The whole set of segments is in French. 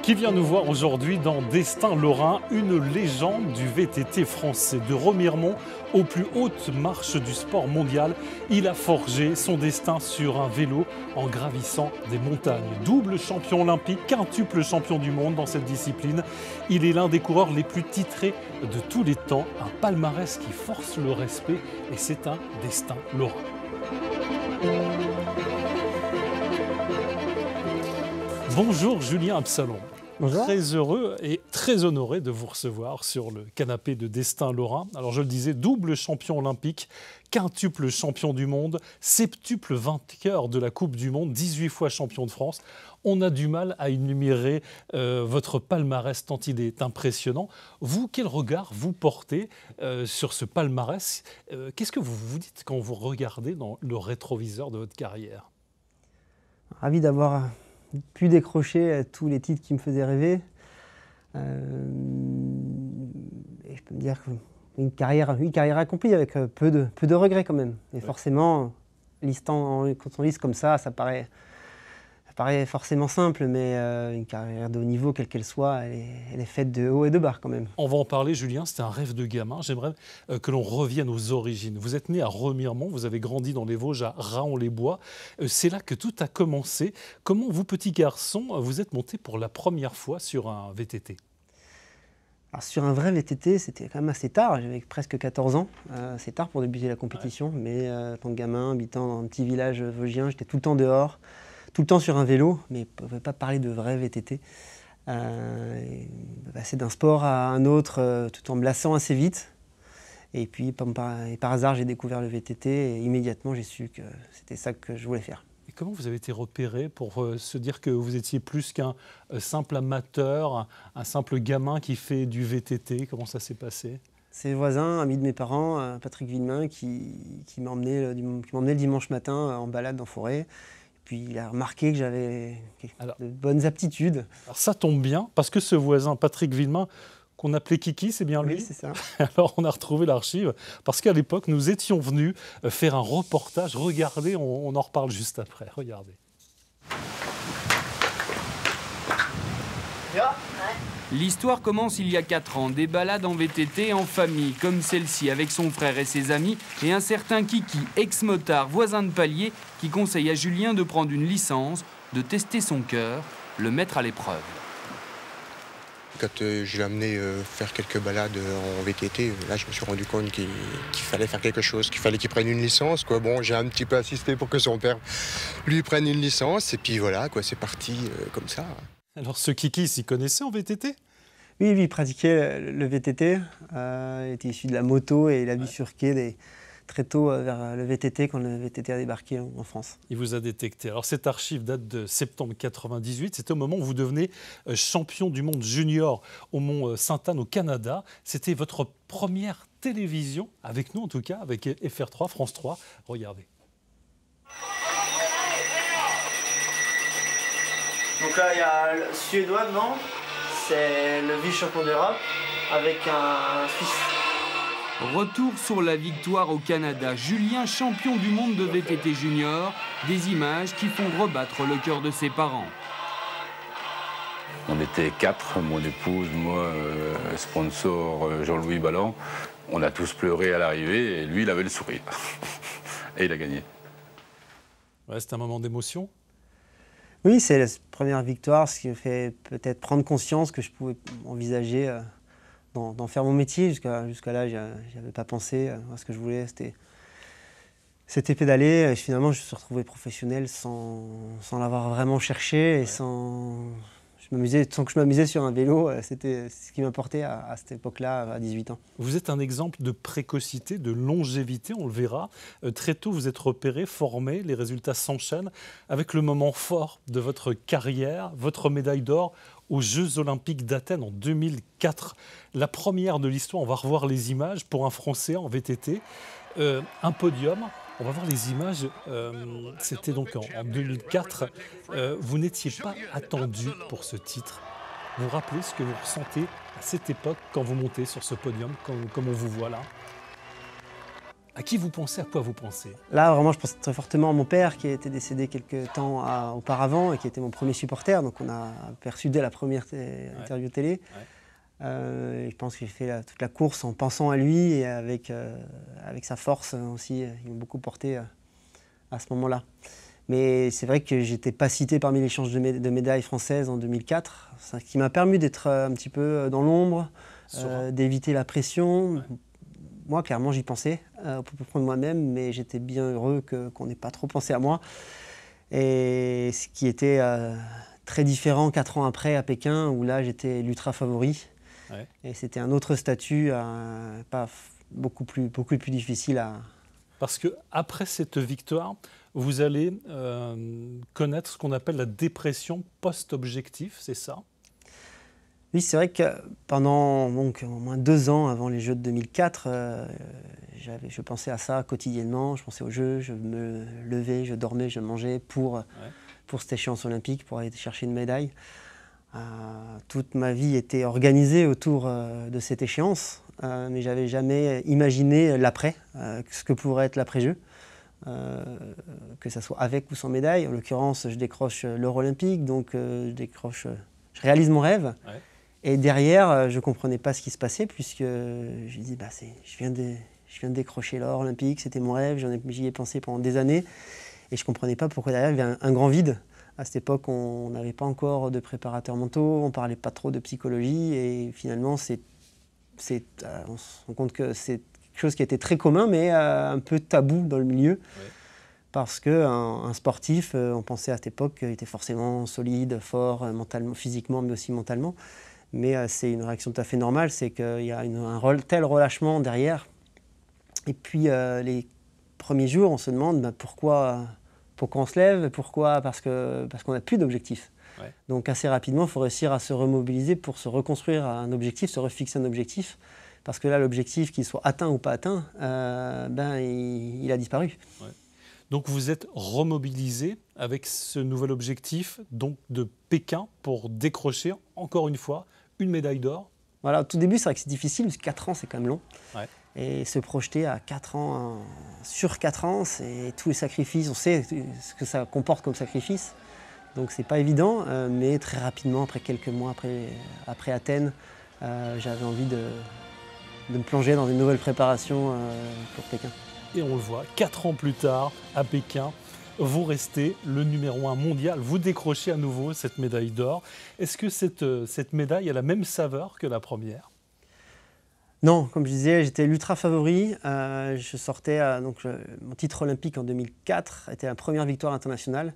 qui vient nous voir aujourd'hui dans Destin Lorrain, une légende du VTT français. De Remiremont aux plus hautes marches du sport mondial, il a forgé son destin sur un vélo en gravissant des montagnes. Double champion olympique, quintuple champion du monde dans cette discipline, il est l'un des coureurs les plus titrés de tous les temps. Un palmarès qui force le respect et c'est un Destin Lorrain. Bonjour Julien Absalon. Bonjour. Très heureux et très honoré de vous recevoir sur le canapé de Destin Lorrain. Alors je le disais, double champion olympique, quintuple champion du monde, septuple vainqueur de la Coupe du Monde, 18 fois champion de France. On a du mal à énumérer votre palmarès tant il est impressionnant. Vous, quel regard vous portez sur ce palmarès? Qu'est-ce que vous vous dites quand vous regardez dans le rétroviseur de votre carrière? Ravi d'avoir pu décrocher tous les titres qui me faisaient rêver. Et je peux me dire qu'une carrière accomplie avec peu de regrets quand même. Et forcément, quand on liste comme ça paraît forcément simple, mais une carrière de haut niveau, quelle qu'elle soit, elle est faite de haut et de bas quand même. On va en parler, Julien, c'était un rêve de gamin. J'aimerais que l'on revienne aux origines. Vous êtes né à Remiremont, vous avez grandi dans les Vosges, à Raon-les-Bois. C'est là que tout a commencé. Comment vous, petit garçon, vous êtes monté pour la première fois sur un VTT? Alors, sur un vrai VTT, c'était quand même assez tard, j'avais presque 14 ans. C'est tard pour débuter la compétition, mais en tant que gamin, habitant dans un petit village vosgien, j'étais tout le temps dehors. Tout le temps sur un vélo, mais on ne pouvait pas parler de vrai VTT. Passer d'un sport à un autre tout en me lassant assez vite. Et puis par hasard, j'ai découvert le VTT et immédiatement j'ai su que c'était ça que je voulais faire. Et comment vous avez été repéré pour se dire que vous étiez plus qu'un simple amateur, un simple gamin qui fait du VTT? Comment ça s'est passé? C'est le voisin, ami de mes parents, Patrick Villemain, qui m'emmenait le dimanche matin en balade en forêt. Puis il a remarqué que j'avais de bonnes aptitudes. Alors ça tombe bien, parce que ce voisin, Patrick Villemain, qu'on appelait Kiki, c'est bien lui? Oui, c'est ça. Alors on a retrouvé l'archive, parce qu'à l'époque, nous étions venus faire un reportage. Regardez, on en reparle juste après. Regardez. L'histoire commence il y a 4 ans, des balades en VTT en famille, comme celle-ci avec son frère et ses amis, et un certain Kiki, ex-motard, voisin de palier, qui conseille à Julien de prendre une licence, de tester son cœur, le mettre à l'épreuve. Quand je l'ai amené faire quelques balades en VTT, là je me suis rendu compte qu'il fallait faire quelque chose, qu'il fallait qu'il prenne une licence, quoi. Bon, j'ai un petit peu assisté pour que son père lui prenne une licence, et puis voilà, quoi, c'est parti comme ça. Alors ce Kiki s'y connaissait en VTT? Oui, il pratiquait le VTT. Il était issu de la moto et il a bifurqué très tôt vers le VTT quand le VTT a débarqué en France. Il vous a détecté. Alors cette archive date de septembre 98. C'était au moment où vous devenez champion du monde junior au Mont Sainte-Anne au Canada. C'était votre première télévision, avec nous en tout cas, avec FR3, France 3. Regardez. Donc là, il y a le Suédois, non? C'est le vice-champion d'Europe avec un Suisse. Retour sur la victoire au Canada. Julien, champion du monde de VTT junior. Des images qui font rebattre le cœur de ses parents. On était 4, mon épouse, moi, sponsor Jean-Louis Balland. On a tous pleuré à l'arrivée et lui, il avait le sourire. Et il a gagné. Ouais, c'est un moment d'émotion. Oui, c'est la première victoire, ce qui me fait peut-être prendre conscience que je pouvais envisager d'en faire mon métier. Jusqu'à là, je n'avais pas pensé. Ce que je voulais, c'était pédaler. Et finalement, je me suis retrouvé professionnel sans l'avoir vraiment cherché et sans que je m'amusais sur un vélo. C'était ce qui m'importait à cette époque-là, à 18 ans. Vous êtes un exemple de précocité, de longévité, on le verra. Très tôt, vous êtes repéré, formé, les résultats s'enchaînent avec le moment fort de votre carrière, votre médaille d'or aux Jeux Olympiques d'Athènes en 2004. La première de l'histoire, on va revoir les images pour un Français en VTT. Un podium. On va voir les images, c'était donc en 2004. Vous n'étiez pas attendu pour ce titre. Vous vous rappelez ce que vous ressentez à cette époque quand vous montez sur ce podium, comme on vous voit là? À qui vous pensez, à quoi vous pensez? Là, vraiment, je pense très fortement à mon père qui était décédé quelques temps auparavant et qui était mon premier supporter. Donc on a perçu dès la première interview télé. Et je pense que j'ai fait toute la course en pensant à lui et avec sa force aussi. Il m'a beaucoup porté à ce moment-là. Mais c'est vrai que j'étais pas cité parmi l'échange de médailles françaises en 2004, ce qui m'a permis d'être un petit peu dans l'ombre, d'éviter la pression. Moi, clairement, j'y pensais pour prendre moi-même, mais j'étais bien heureux qu'on n'ait pas trop pensé à moi. Et ce qui était très différent 4 ans après à Pékin, où là, j'étais l'ultra favori. Ouais. Et c'était un autre statut, beaucoup plus difficile à... Parce qu'après cette victoire, vous allez connaître ce qu'on appelle la dépression post-objectif, c'est ça? Oui, c'est vrai que pendant au moins 2 ans avant les Jeux de 2004, je pensais à ça quotidiennement, je pensais aux Jeux, je me levais, je dormais, je mangeais pour cette échéance olympique, pour aller chercher une médaille. Toute ma vie était organisée autour de cette échéance, mais je n'avais jamais imaginé l'après, ce que pourrait être l'après-jeu, que ce soit avec ou sans médaille. En l'occurrence, je décroche l'or olympique, donc je réalise mon rêve. Ouais. Et derrière, je ne comprenais pas ce qui se passait, puisque je dis, je viens de décrocher l'or olympique, c'était mon rêve, j'y ai pensé pendant des années, et je ne comprenais pas pourquoi derrière il y avait un grand vide. À cette époque, on n'avait pas encore de préparateurs mentaux, on ne parlait pas trop de psychologie, et finalement, on se rend compte que c'est quelque chose qui était très commun, mais un peu tabou dans le milieu. Ouais. Parce qu'un sportif, on pensait à cette époque, était forcément solide, fort, mentalement, physiquement, mais aussi mentalement. Mais c'est une réaction tout à fait normale, c'est qu'il y a un tel relâchement derrière. Et puis les premiers jours, on se demande pourquoi on se lève, pourquoi? Parce qu'on n'a plus d'objectif. Ouais. Donc assez rapidement, il faut réussir à se remobiliser pour se reconstruire un objectif, se refixer un objectif. Parce que là, l'objectif, qu'il soit atteint ou pas atteint, il a disparu. Ouais. Donc vous êtes remobilisé avec ce nouvel objectif donc de Pékin pour décrocher, encore une fois, une médaille d'or. Voilà, au tout début, c'est vrai que c'est difficile, parce que 4 ans, c'est quand même long. Ouais. Et se projeter à 4 ans, sur 4 ans, c'est tous les sacrifices, on sait ce que ça comporte comme sacrifice. Donc c'est pas évident, mais très rapidement, après quelques mois, après Athènes, j'avais envie de me plonger dans une nouvelle préparation pour Pékin. Et on le voit, 4 ans plus tard, à Pékin, vous restez le numéro 1 mondial, vous décrochez à nouveau cette médaille d'or. Est-ce que cette médaille a la même saveur que la première? Non, comme je disais, j'étais l'ultra favori. Je sortais, mon titre olympique en 2004 était la première victoire internationale.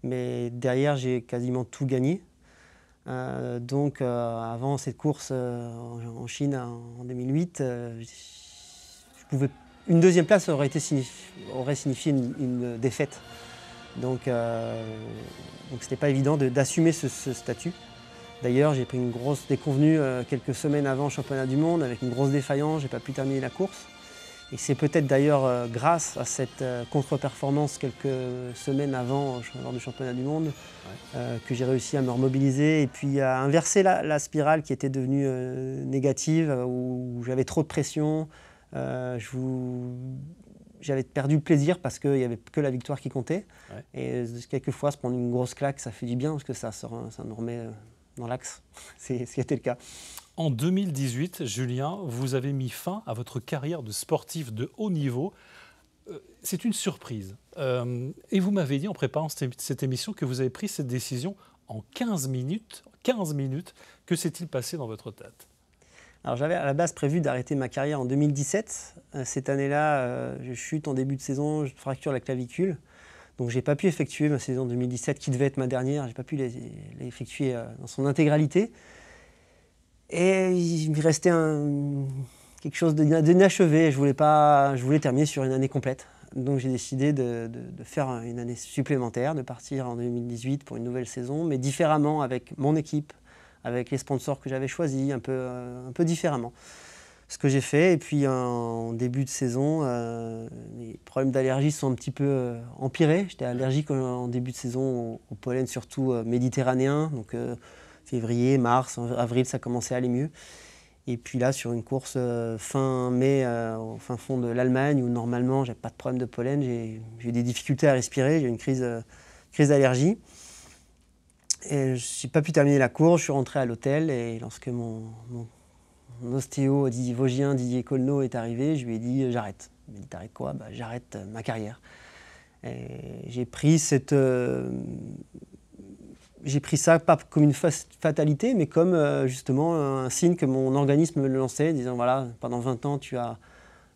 Mais derrière, j'ai quasiment tout gagné. Avant cette course en Chine en 2008, une deuxième place aurait signifié une défaite. Donc c'était pas évident d'assumer ce statut. D'ailleurs, j'ai pris une grosse déconvenue quelques semaines avant le championnat du monde, avec une grosse défaillance, j'ai pas pu terminer la course. Et c'est peut-être d'ailleurs grâce à cette contre-performance quelques semaines avant lors du championnat du monde que j'ai réussi à me remobiliser et puis à inverser la spirale qui était devenue négative, où j'avais trop de pression. J'avais perdu le plaisir parce qu'il n'y avait que la victoire qui comptait. Ouais. Et quelquefois, se prendre une grosse claque, ça fait du bien parce que ça nous remet dans l'axe. C'est ce qui était le cas. En 2018, Julien, vous avez mis fin à votre carrière de sportif de haut niveau. C'est une surprise. Et vous m'avez dit en préparant cette émission que vous avez pris cette décision en 15 minutes. 15 minutes. Que s'est-il passé dans votre tête ? Alors j'avais à la base prévu d'arrêter ma carrière en 2017. Cette année-là, je chute en début de saison, je fracture la clavicule. Donc je n'ai pas pu effectuer ma saison 2017, qui devait être ma dernière. Je n'ai pas pu l'effectuer dans son intégralité. Et il me restait quelque chose d'inachevé. Je voulais terminer sur une année complète. Donc j'ai décidé de faire une année supplémentaire, de partir en 2018 pour une nouvelle saison, mais différemment avec mon équipe, avec les sponsors que j'avais choisis, un peu différemment. Ce que j'ai fait, et puis en début de saison, les problèmes d'allergie sont un petit peu empirés. J'étais allergique en début de saison au pollen, surtout méditerranéen. Donc février, mars, avril, ça commençait à aller mieux. Et puis là, sur une course fin mai, au fin fond de l'Allemagne, où normalement, j'avais pas de problème de pollen, j'ai eu des difficultés à respirer, j'ai eu une crise d'allergie. Et je n'ai pas pu terminer la course, je suis rentré à l'hôtel et lorsque mon ostéo vosgien Didier Colneau est arrivé, je lui ai dit j'arrête. Il m'a dit t'arrêtes quoi? J'arrête ma carrière. J'ai pris ça pas comme une fatalité, mais comme justement un signe que mon organisme me lançait, disant voilà, pendant 20 ans tu as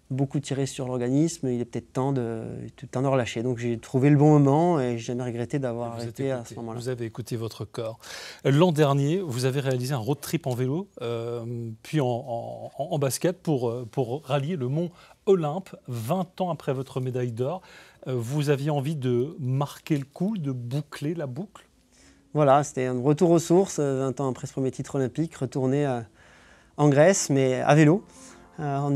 beaucoup tiré sur l'organisme, il est peut-être temps de relâcher. Donc j'ai trouvé le bon moment et je n'ai jamais regretté d'avoir arrêté à ce moment-là. Vous avez écouté votre corps. L'an dernier, vous avez réalisé un road trip en vélo, puis en basket pour rallier le mont Olympe, 20 ans après votre médaille d'or. Vous aviez envie de marquer le coup, de boucler la boucle? Voilà, c'était un retour aux sources, 20 ans après ce premier titre olympique, retourner en Grèce, mais à vélo. Par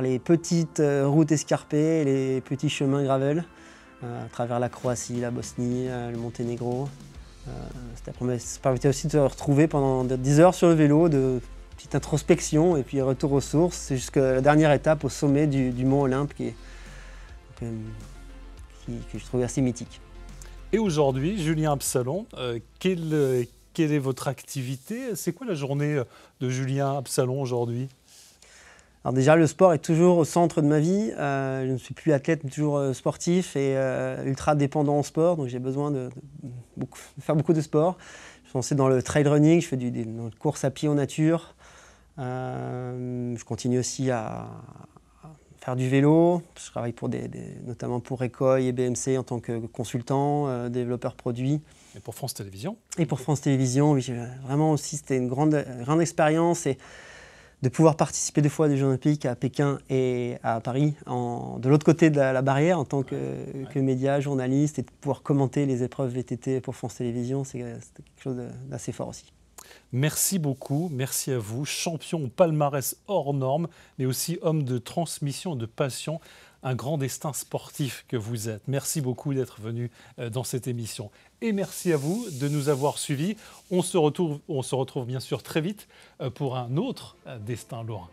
les petites routes escarpées, les petits chemins gravel, à travers la Croatie, la Bosnie, le Monténégro. Ça permettait aussi de se retrouver pendant 10 heures sur le vélo, de petite introspection et puis retour aux sources, jusqu'à la dernière étape au sommet du mont Olympe que je trouvais assez mythique. Et aujourd'hui, Julien Absalon, quelle est votre activité? C'est quoi la journée de Julien Absalon aujourd'hui? Alors déjà, le sport est toujours au centre de ma vie. Je ne suis plus athlète, mais toujours sportif et ultra dépendant au sport. Donc j'ai besoin de faire beaucoup de sport. Je suis lancé dans le trail running, je fais des courses à pied en nature. Je continue aussi à faire du vélo. Je travaille notamment pour Recoil et BMC en tant que consultant, développeur produit. Et pour France Télévisions? Et pour France Télévisions, oui, vraiment aussi, c'était une grande expérience. Et de pouvoir participer 2 fois à des Jeux Olympiques à Pékin et à Paris, de l'autre côté de la barrière en tant que média, journaliste, et de pouvoir commenter les épreuves VTT pour France Télévisions, c'était quelque chose d'assez fort aussi. Merci beaucoup, merci à vous, champion au palmarès hors norme, mais aussi homme de transmission, de passion, un grand destin sportif que vous êtes. Merci beaucoup d'être venu dans cette émission. Et merci à vous de nous avoir suivis. On se retrouve bien sûr très vite pour un autre destin lorrain.